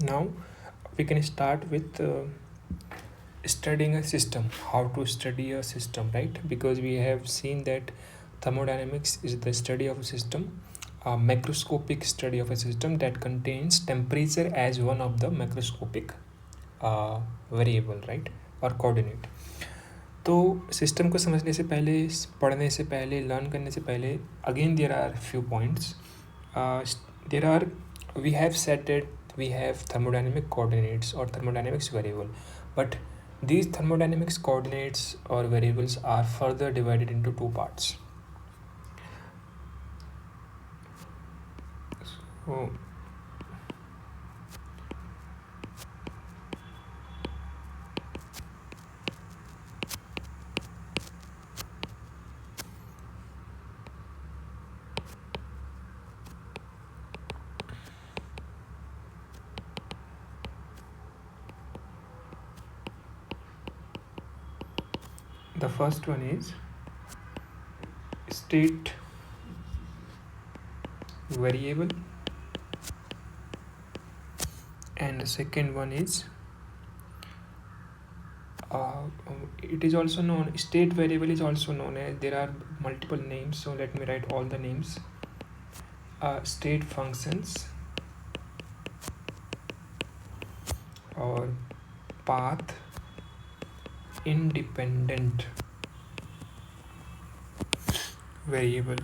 Now we can start with studying a system, how to study a system, right? Because we have seen that thermodynamics is the study of a system, a macroscopic study of a system that contains temperature as one of the macroscopic variable, right? और coordinate. तो system को समझने से पहले, पढ़ने से पहले, learn करने से पहले, again there are few points. There are, we have said that we have thermodynamic coordinates or thermodynamics variable, but these thermodynamics coordinates or variables are further divided into two parts. So the first one is state variable, and the second one is it is also known, state variable is also known as, there are multiple names, so let me write all the names. State functions or path independent variable,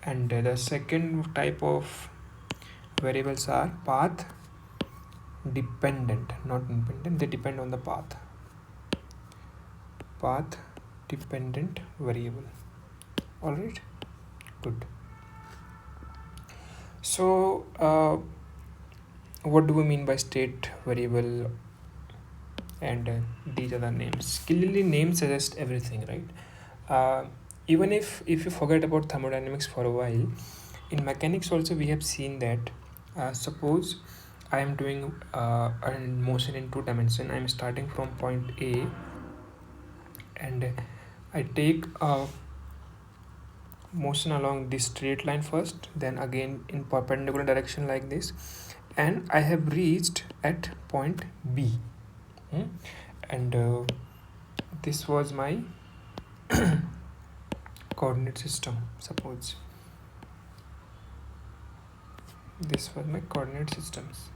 and the second type of variables are path dependent, not independent, they depend on the path. Path dependent variable. All right, good. So what do we mean by state variable? And these are the names. Clearly names suggest everything, right? Even if you forget about thermodynamics for a while, in mechanics also we have seen that suppose I am doing a motion in 2 dimension. I am starting from point A and I take a motion along this straight line first, then again in perpendicular direction like this, and I have reached at point B. And this was my coordinate system. Suppose this was my coordinate systems.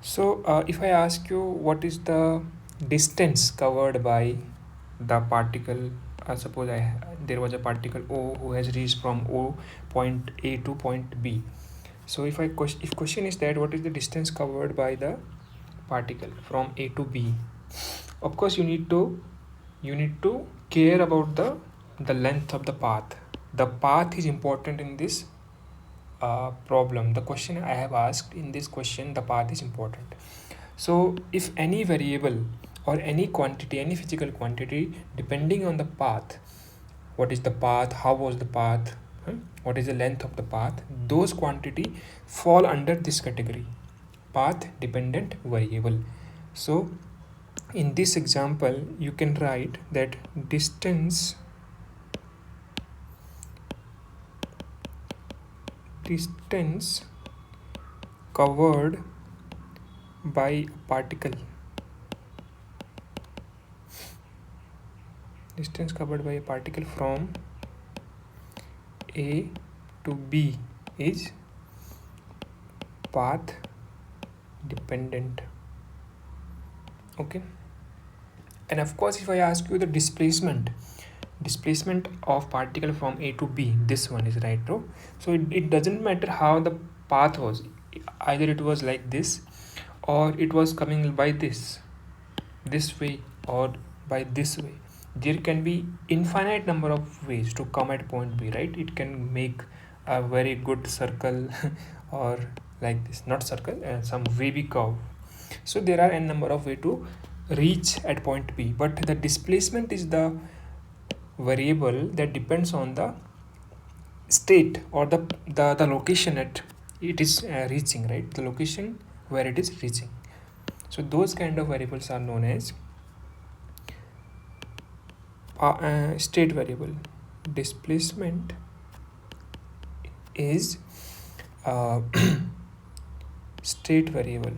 So if I ask you what is the distance covered by the particle, suppose there was a particle O who has reached from O point A to point B. So if question is that what is the distance covered by the particle from A to B, of course you need to care about the length of the path. The path is important in this problem. The question I have asked in this question, the path is important. So if any variable or any quantity, any physical quantity, depending on the path, what is the path, how was the path, what is the length of the path, those quantity fall under this category, path dependent variable. So in this example you can write that distance covered by a particle, distance covered by a particle from A to B is path dependent. Okay, and of course if I ask you the displacement of particle from A to B, this one is right, bro. So it doesn't matter how the path was, either it was like this or it was coming by this way or by this way. There can be infinite number of ways to come at point B, right? It can make a very good circle or like this, not circle, some wavy curve. So there are n number of way to reach at point B, but the displacement is the variable that depends on the state or the location at it is reaching, right? The location where it is reaching. So those kind of variables are known as state variable. Displacement is uh, state variable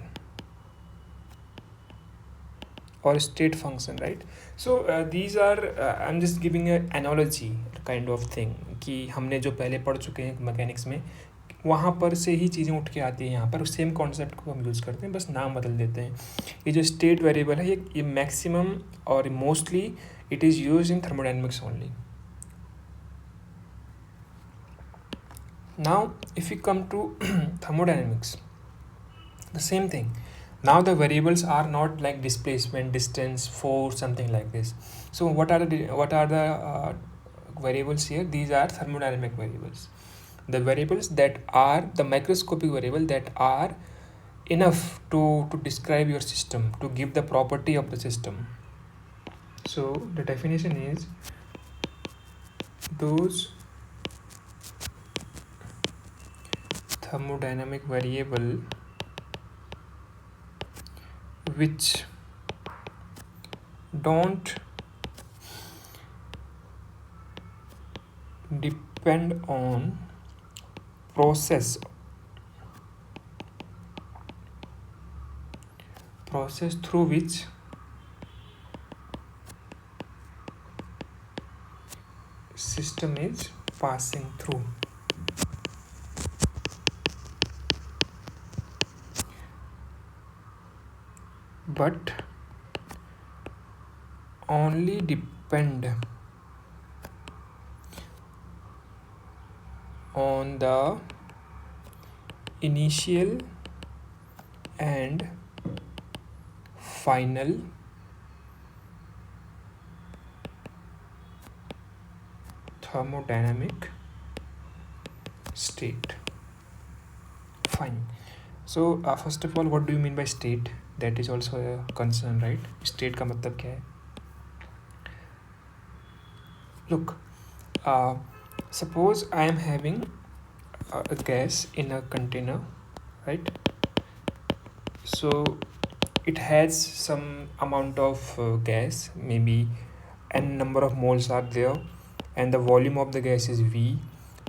or state function, right? So these are I'm just giving a analogy kind of thing कि हमने जो पहले पढ़ चुके हैं mechanics में, वहाँ पर से ही चीज़ें उठ के आती हैं, यहाँ पर सेम कॉन्सेप्ट को हम यूज़ करते हैं, बस नाम बदल देते हैं. ये जो स्टेट वेरिएबल है ये मैक्सिमम और mostly it is use in thermodynamics only. Now if we come to thermodynamics, the same thing. Now the variables are not like displacement, distance, force, something like this. So what are the variables here? These are thermodynamic variables. The variables that are the microscopic variable that are enough to describe your system, to give the property of the system. So the definition is those thermodynamic variable which don't depend on process through which system is passing through. But only depend on the initial and final thermodynamic state. Fine. So first of all, what do you mean by state? That is also a concern, right? State का मतलब क्या है? Look, suppose I am having a gas in a container, right? So it has some amount of gas, maybe n number of moles are there, and the volume of the gas is V,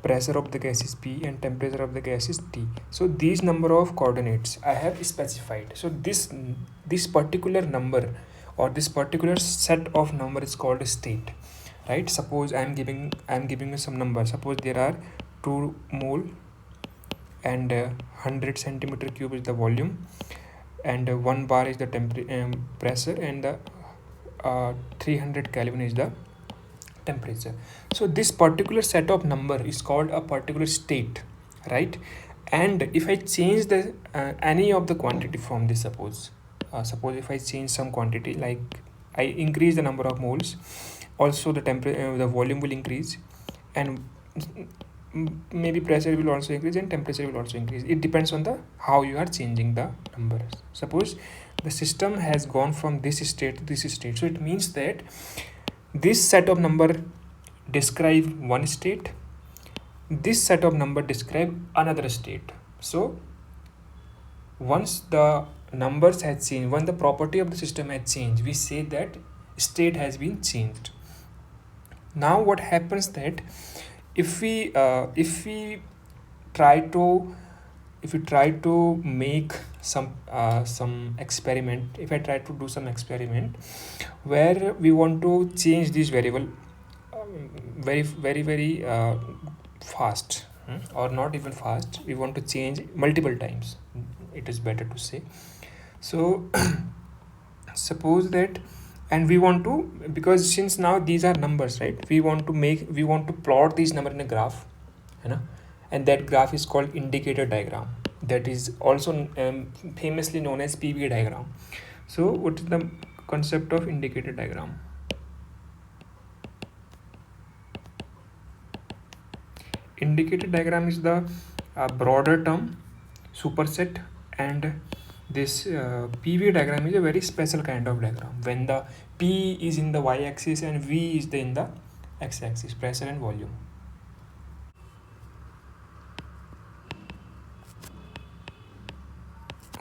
pressure of the gas is P, and temperature of the gas is T. So these number of coordinates I have specified. So this particular number or this particular set of number is called a state, right? Suppose I am giving you some number. Suppose there are 2 mole and 100 centimeter cube is the volume, and 1 bar is the pressure, and the 300 Kelvin is the temperature. So this particular set of number is called a particular state, right? And if I change the any of the quantity from this, suppose if I change some quantity, like I increase the number of moles, also the the volume will increase, and maybe pressure will also increase and temperature will also increase. It depends on the how you are changing the numbers. Suppose the system has gone from this state to this state, so it means that this set of number describe one state, this set of number describe another state. So once the numbers has changed, when the property of the system has changed, we say that state has been changed. Now what happens that if we try to make some experiment, if I try to do some experiment where we want to change this variable very fast, or not even fast, we want to change multiple times, it is better to say. So suppose that, and we want to, because since now these are numbers, right, we want to plot these number in a graph, you know, and that graph is called indicator diagram, that is also famously known as PV diagram. So what is the concept of indicator diagram? Indicator diagram is the broader term, superset, and this PV diagram is a very special kind of diagram when the P is in the y-axis and V is in the x-axis, pressure and volume.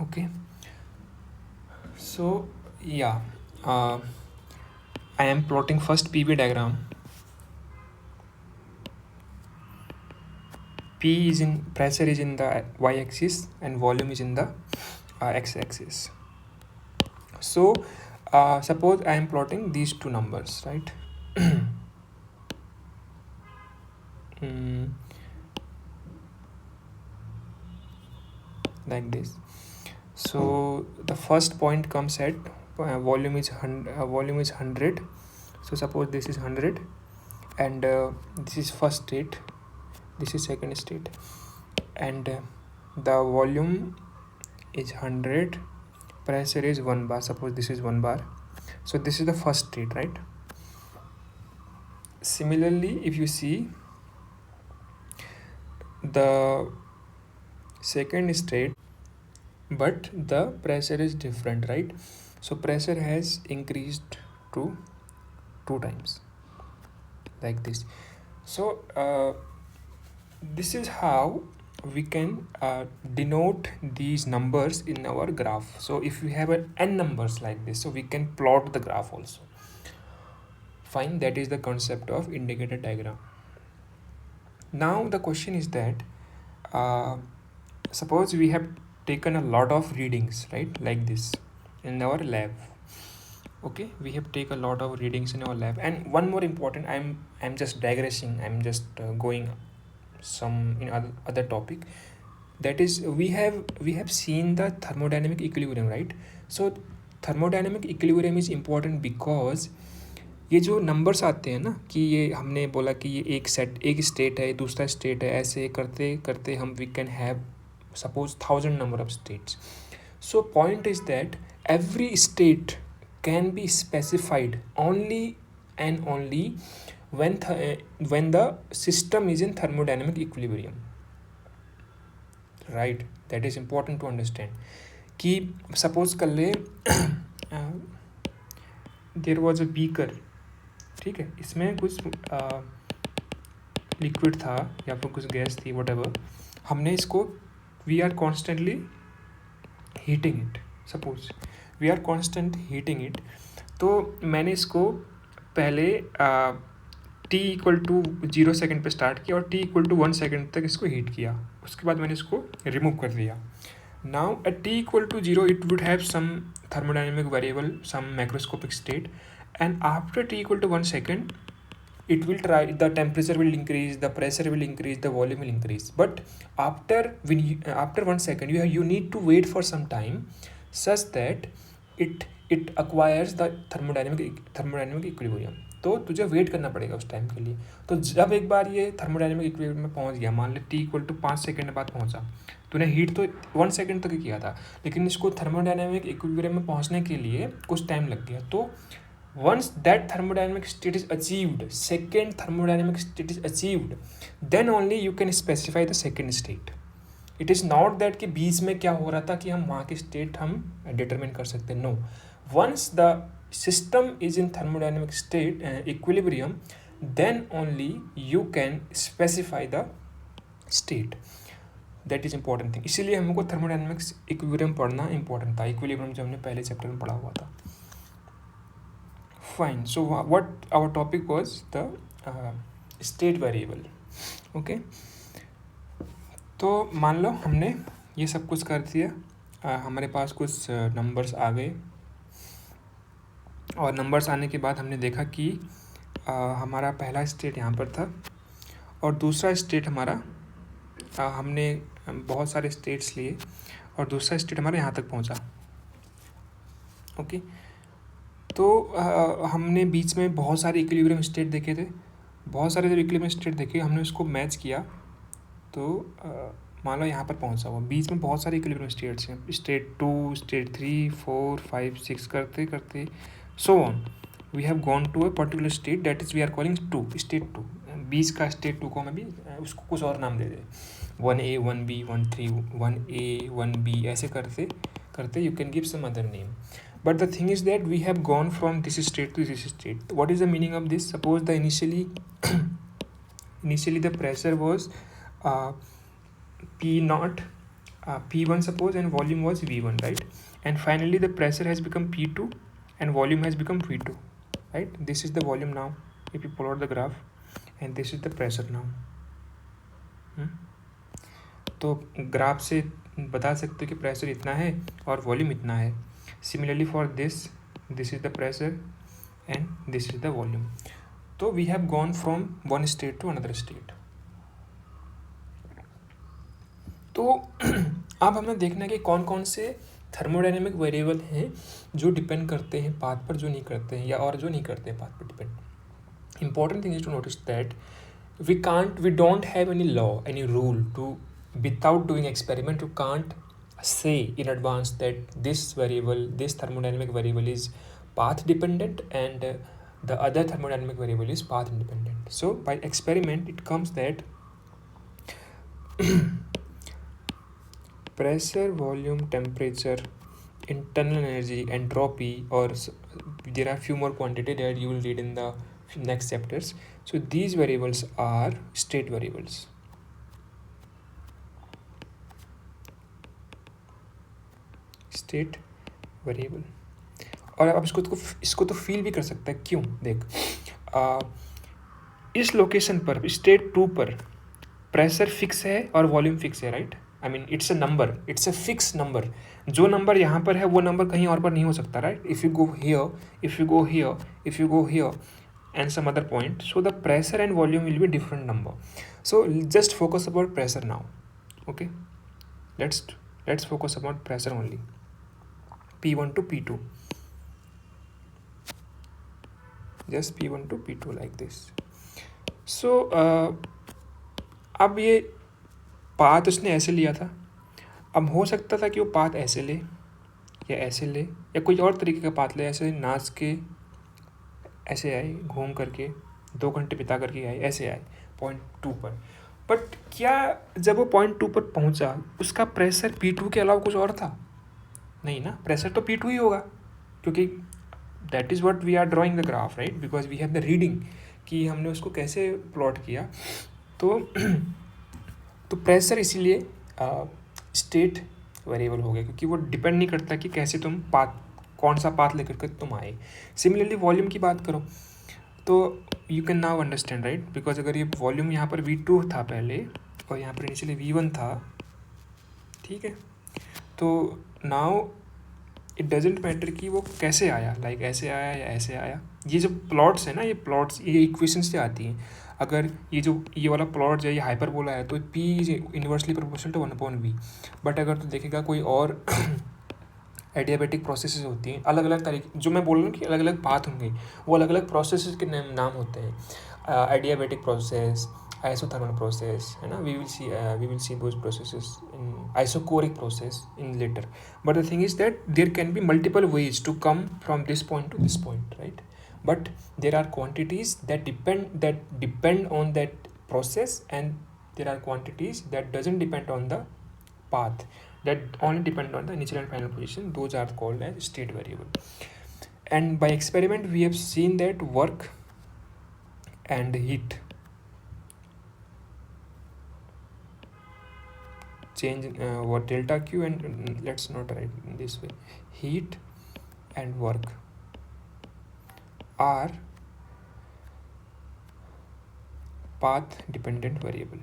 Okay, so yeah, I am plotting first PV pressure is in the y-axis and volume is in the x-axis. So suppose I am plotting these two numbers, right? Like this. So the first point comes at volume is 100. So suppose this is 100, and this is first state, this is second state, and the volume is 100, pressure is 1 bar. Suppose this is 1 bar. So this is the first state, right? Similarly, if you see the second state, but the pressure is different, right? So pressure has increased to 2 times, like this. So this is how we can denote these numbers in our graph. So if we have n numbers like this, so we can plot the graph also. Fine, that is the concept of indicator diagram. Now the question is that suppose we have taken a lot of readings, right, like this in our lab. Okay, we have taken a lot of readings in our lab. And one more important, I'm just digressing, I'm just going some in other topic. That is, we have seen the thermodynamic equilibrium, right? So thermodynamic equilibrium is important because ये जो numbers आते हैं ना, कि ये हमने बोला कि ये एक स्टेट है, दूसरा स्टेट है, ऐसे करते करते हम we can have suppose 1000 number of states. So point is that every state can be specified only and only when the system is in thermodynamic equilibrium, right? That is important to understand. कि suppose कर ले there was a beaker, ठीक है, इसमें कुछ liquid था या फिर कुछ गैस थी, whatever. हमने इसको we are constantly heating it. Suppose we are constantly heating it. तो मैंने इसको पहले t इक्वल टू 0 सेकेंड पे स्टार्ट किया और t इक्वल टू 1 सेकेंड तक इसको हीट किया. उसके बाद मैंने इसको रिमूव कर दिया. Now at t equal to 0 it would have some thermodynamic variable, some macroscopic state, and after t equal to 1 second it will try, the temperature will increase, the pressure will increase, the volume will increase. But after 1 second you need to wait for some time such that it acquires the thermodynamic equilibrium. तो तुझे wait करना पड़ेगा उस time के लिए. तो जब एक बार ये थर्मोडायनेमिक इक्विलिब्रियम में पहुंच गया, मान ले t इक्वल टू 5 सेकेंड बाद पहुंचा, तूने हीट तो 1 सेकेंड तक ही किया था, लेकिन इसको थर्मोडायनेमिक इक्विलिब्रियम में पहुंचने के लिए कुछ टाइम लग गया. तो once that thermodynamic state is achieved, second thermodynamic state is achieved, then only you can specify the second state. It is not that कि बीच में क्या हो रहा था कि हम वहाँ की state हम determine कर सकते. No, once the system is in thermodynamic state equilibrium, then only you can specify the state. That is important thing. इसीलिए हमको thermodynamics equilibrium पढ़ना important था. equilibrium जो हमने पहले चैप्टर में पढ़ा हुआ था. Fine. So what our topic was, the state variable. Okay. तो मान लो हमने ये सब कुछ कर दिया, हमारे पास कुछ नंबर्स आ गए, और नंबर्स आने के बाद हमने देखा कि हमारा पहला स्टेट यहाँ पर था और दूसरा स्टेट हमारा हमने बहुत सारे स्टेट्स लिए और दूसरा स्टेट हमारा यहाँ तक पहुँचा. ओके. तो हमने बीच में बहुत सारे इक्विलिब्रियम स्टेट देखे थे. बहुत सारे जब इक्विलिब्रियम स्टेट देखे, हमने उसको मैच किया, तो मान लो यहाँ पर पहुँचा हुआ. बीच में बहुत सारे इक्विलिब्रियम स्टेट्स हैं, स्टेट 2, स्टेट 3, 4, 5, 6 करते करते so on we have gone to a particular state, that is we are calling state 2. बीच का स्टेट 2 को मैं भी उसको कुछ और नाम दे दे, 1A, 1B, 1 3, 1A, 1B, ऐसे करते करते you can give some other name. But the thing is that we have gone from this state to this state. What is the meaning of this? Suppose the initially the pressure was P naught, P1 suppose, and volume was V1, right? And finally the pressure has become P2 and volume has become V2, right? This is the volume now if you plot the graph, and this is the pressure now. तो graph से बता सकते हो कि pressure इतना है और volume इतना है. Similarly for this is the pressure and this is the volume. तो we have gone from one state to another state. तो अब हमें देखना है कि कौन कौन से थर्मोडाइनमिक वेरिएबल हैं जो डिपेंड करते हैं पाथ पर, जो नहीं करते हैं, या और जो नहीं करते हैं पाथ पर depend. Important thing is to notice that we don't have any law, any rule to, without doing experiment, you can't say in advance that this variable, this thermodynamic variable is path dependent and the other thermodynamic variable is path independent. So by experiment it comes that pressure, volume, temperature, internal energy, entropy, or there are few more quantity that you will read in the next chapters. So these variables are state variables. State variable. और आप इसको तो feel भी कर सकता है. क्यों? देख, इस लोकेशन पर स्टेट 2 पर प्रेशर फिक्स है और वॉल्यूम फिक्स है, right? I mean it's a number, it's a fix number. जो नंबर यहाँ पर है वो नंबर कहीं और पर नहीं हो सकता, right? If you go here, if you go here, if you go here and some other point, so the pressure and volume will be different number. So just focus about pressure now. Okay, let's focus about pressure only. P1 to P2, just P1 to P2 like this. So अब ये path उसने ऐसे लिया था. अब हो सकता था कि वो पाथ ऐसे ले या ऐसे ले या कोई और तरीके का पाथ ले, ऐसे नाच के ऐसे आए, घूम करके 2 घंटे बिता करके आए, ऐसे आए पॉइंट 2 पर. बट क्या जब वो पॉइंट 2 पर पहुंचा उसका प्रेशर P2 के अलावा कुछ और था? नहीं ना, प्रेशर तो P2 ही होगा, क्योंकि that is what we are drawing the graph, right? Because we have the reading कि हमने उसको कैसे प्लॉट किया. तो तो प्रेशर इसीलिए स्टेट वेरिएबल हो गया, क्योंकि वो डिपेंड नहीं करता कि कैसे तुम कौन सा पाथ लेकर के तुम आए. सिमिलरली वॉल्यूम की बात करो तो you can now understand, right? Because अगर ये वॉल्यूम यहाँ पर V2 था पहले और यहाँ पर इनिशियली V1 था, ठीक है, तो नाउ इट डजेंट मैटर कि वो कैसे आया, लाइक ऐसे आया या ऐसे आया. ये जो प्लॉट्स है ना, ये प्लॉट्स, ये इक्वेशन से आती हैं. अगर ये वाला प्लॉट जो है ये हाइपरबोला है तो P is inversely proportional to 1/V. But अगर तो देखेगा कोई और एडियाबेटिक प्रोसेसेस होती हैं, अलग अलग तरीके, जो मैं बोल रहा हूँ कि अलग अलग पाथ होंगे, वो अलग अलग प्रोसेसेस के नाम होते हैं. एडियाबेटिक प्रोसेस, आइसोथर्मल प्रोसेस, है ना? We will see those processes in isochoric process in later. But the thing is that there can be multiple ways to come from this point to this point, right? But there are quantities that depend on that process, and there are quantities that doesn't depend on the path, that only depend on the initial and final position. Those are called as state variable. And by experiment we have seen that work and heat change, what delta Q, and let's not write in this way, heat and work are path dependent variable.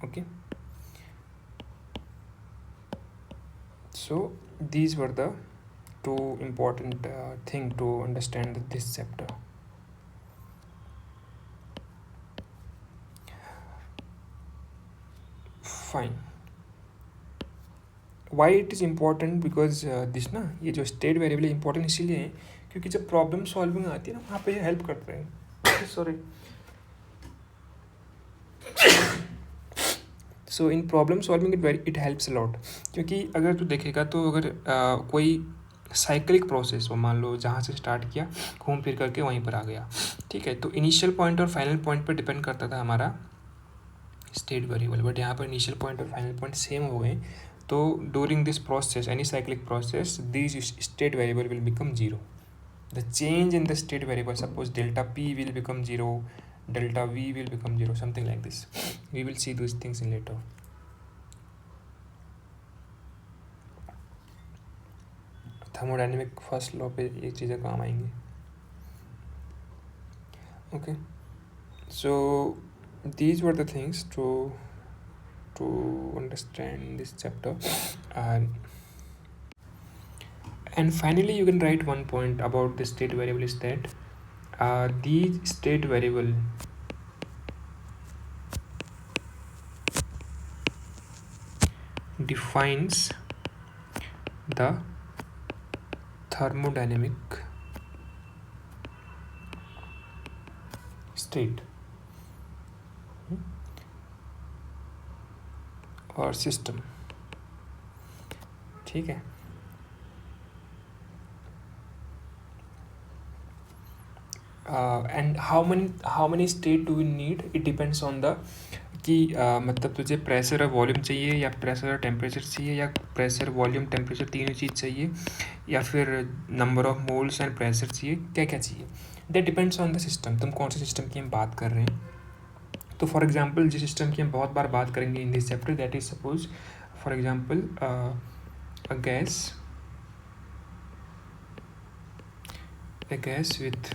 Okay, so these were the two important thing to understand this chapter. Fine. Why it is important? Because this ना, ये जो state variable important इसीलिए है क्योंकि जब problem solving आती है ना, वहाँ पे हेल्प करते हैं. Sorry. So in problem solving it helps a lot. क्योंकि अगर तू देखेगा तो अगर कोई साइक्लिक प्रोसेस हो, मान लो जहाँ से स्टार्ट किया घूम फिर करके वहीं पर आ गया, ठीक है, तो इनिशियल पॉइंट और फाइनल पॉइंट पर डिपेंड करता था हमारा स्टेट वेरिएबल. बट यहाँ पर इनिशियल पॉइंट और फाइनल पॉइंट सेम हो गए, तो during this process, any cyclic process, these state variable will become 0. The change in the state variable, suppose delta P will become 0, delta V will become 0, something like this. We will see those things in later. Thermodynamic first law पे ये चीज़ें काम आएंगी. Okay, so these were the things to understand this chapter. And finally you can write one point about the state variable is that the state variable defines the thermodynamic state और system. ठीक है. And how many state do we need, it depends on the कि मतलब तुझे pressure और volume चाहिए या pressure और टेम्परेचर चाहिए या प्रेशर वॉल्यूम टेम्परेचर तीनों चीज़ चाहिए या फिर number of moles and pressure चाहिए, क्या क्या चाहिए. That depends on the system, तुम कौन से सिस्टम की हम बात कर रहे हैं. तो फॉर एग्जांपल जिस सिस्टम की हम बहुत बार बात करेंगे in this chapter, that is suppose for example a gas with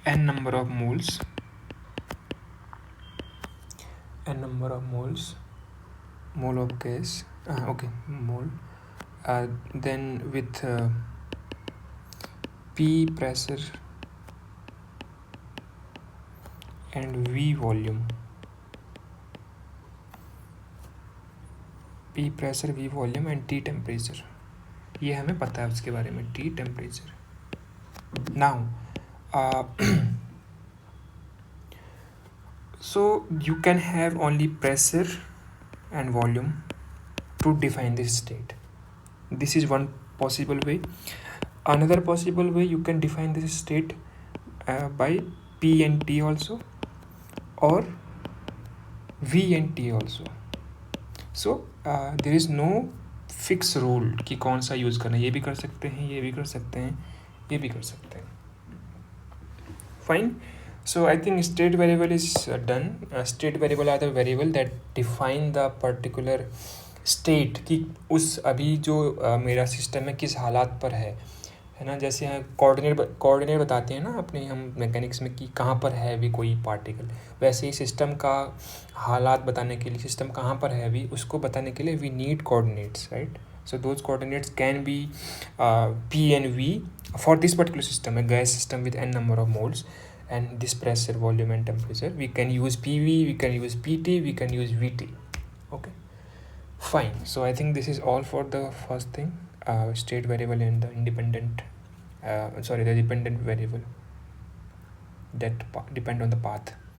n number of moles mole of gas, mole, then with P pressure and V volume. P pressure, V volume and T temperature, ये हमें पता है उसके बारे में. T temperature. Now so you can have only pressure and volume to define this state. This is one possible way. Another possible way, you can define this state by P and T also or V and T also. So there is no fixed rule कि कौन सा use करना है. ये भी कर सकते हैं, ये भी कर सकते हैं, ये भी कर सकते हैं. Fine. So I think state variable is done. State variable are the variable that define the particular state कि उस अभी जो मेरा सिस्टम है किस हालात पर है ना. जैसे यहाँ कोऑर्डिनेट बताते हैं ना अपने हम मैकेनिक्स में कि कहाँ पर है अभी कोई पार्टिकल, वैसे ही सिस्टम का हालात बताने के लिए, सिस्टम कहाँ पर है अभी उसको बताने के लिए we need coordinates, right. So those coordinates can be P and V for this particular system, a gas system with n number of moles and this pressure, volume and temperature. We can use PV, we can use PT, we can use VT. Okay, fine. So I think this is all for the first thing, state variable and the independent the dependent variable that depend on the path.